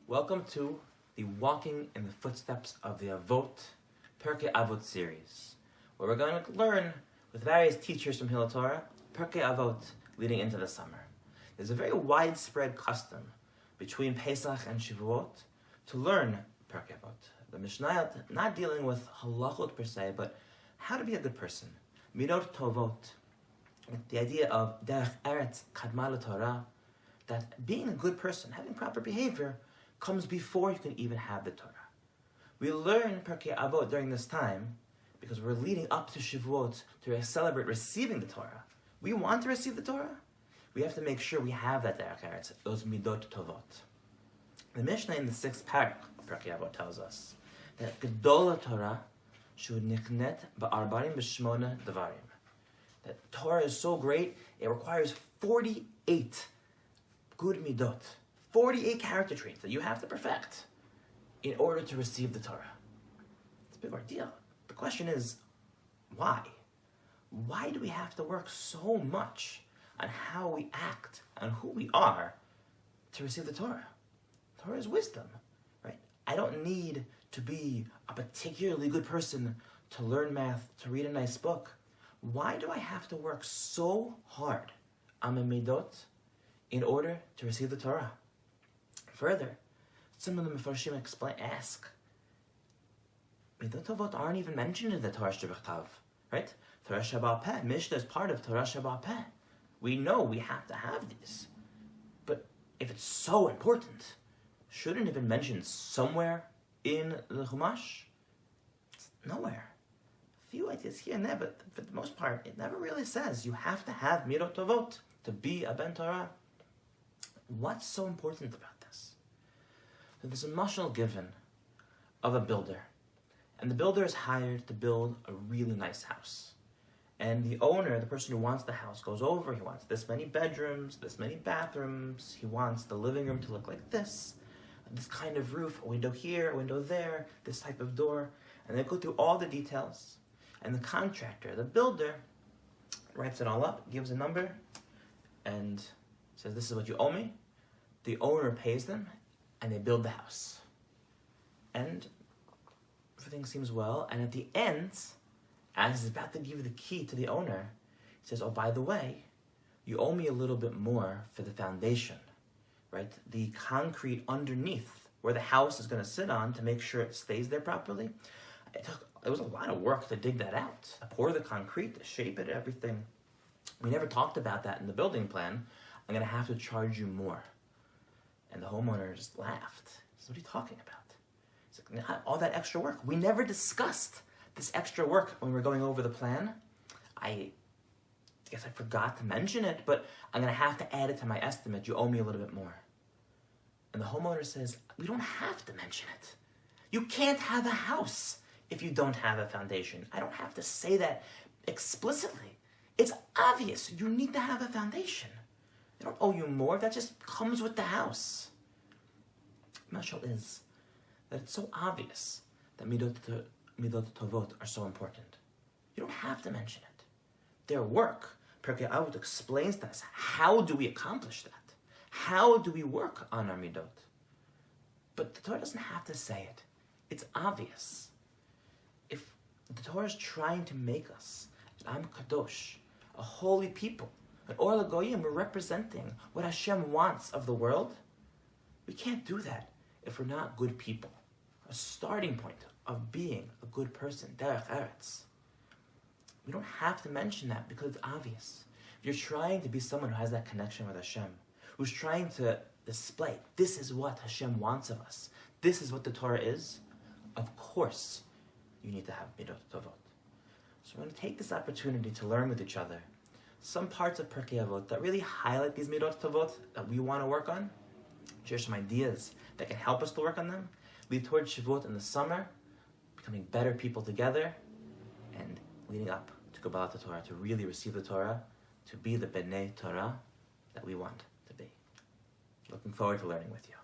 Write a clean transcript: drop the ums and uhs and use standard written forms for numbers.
Welcome to the Walking in the Footsteps of the Avot, Pirkei Avot series, where we're going to learn with various teachers from Hillel Torah, Pirkei Avot leading into the summer. There's a very widespread custom between Pesach and Shavuot to learn Pirkei Avot. The Mishnah not dealing with halachot per se, but how to be a good person. Middot Tovot, the idea of derech eretz kadma Torah, that being a good person, having proper behavior, comes before you can even have the Torah. We learn Pirkei Avot during this time because we're leading up to Shavuot to celebrate receiving the Torah. We want to receive the Torah. We have to make sure we have that derech eretz, those Middot Tovot. The Mishna in the 6th parak of Pirkei Avot tells us that Gedol Torah shu niknet ba'arbarim b'shmona devarim. That Torah is so great, it requires 48 good midot, 48 character traits that you have to perfect in order to receive the Torah. It's a big ordeal. The question is, why? Why do we have to work so much on how we act, on who we are, to receive the Torah? Torah is wisdom, right? I don't need to be a particularly good person to learn math, to read a nice book. Why do I have to work so hard on my midot in order to receive the Torah? Further, some of the Mefarshim ask, Middot Tovot aren't even mentioned in the Torah Shebechtav, right? Torah Sheba'al Peh, Mishna is part of Torah Sheba'al Peh. We know we have to have these. But if it's so important, shouldn't it have been mentioned somewhere in the Chumash? It's nowhere. A few ideas here and there, but for the most part, it never really says you have to have Middot Tovot to be a Ben Torah. What's so important about this? So there's a mashal given of a builder, and the builder is hired to build a really nice house. And the owner, the person who wants the house, goes over, he wants this many bedrooms, this many bathrooms, he wants the living room to look like this kind of roof, a window here, a window there, this type of door, and they go through all the details. And the contractor, the builder, writes it all up, gives a number, and says, this is what you owe me. The owner pays them, and they build the house. And everything seems well, and at the end, as he's about to give the key to the owner, he says, oh, by the way, you owe me a little bit more for the foundation, right? The concrete underneath where the house is going to sit on to make sure it stays there properly. It was a lot of work to dig that out, to pour the concrete, to shape it, everything. We never talked about that in the building plan. I'm going to have to charge you more. And the homeowner just laughed. He said, what are you talking about? He's like, all that extra work. We never discussed this extra work when we were going over the plan. I guess I forgot to mention it, but I'm going to have to add it to my estimate. You owe me a little bit more. And the homeowner says, we don't have to mention it. You can't have a house if you don't have a foundation. I don't have to say that explicitly. It's obvious. You need to have a foundation. They don't owe you more. That just comes with the house. Mashal is that it's so obvious that Middot Tovot are so important. You don't have to mention it. Their work, Pirkei Avot explains to us, how do we accomplish that? How do we work on our Middot? But the Torah doesn't have to say it. It's obvious. If the Torah is trying to make us an Am Kadosh, a holy people, an Or LaGoyim, we're representing what Hashem wants of the world, we can't do that if we're not good people. A starting point of being a good person, derech eretz. We don't have to mention that because it's obvious. If you're trying to be someone who has that connection with Hashem, who's trying to display, this is what Hashem wants of us, this is what the Torah is, of course you need to have Middot Tovot. So we're going to take this opportunity to learn with each other some parts of Pirkei Avot that really highlight these Middot Tovot that we want to work on, share some ideas that can help us to work on them, lead towards Shavuot in the summer, becoming better people together, and leading up to Kabbalat Torah, to really receive the Torah, to be the Bnei Torah that we want to be. Looking forward to learning with you.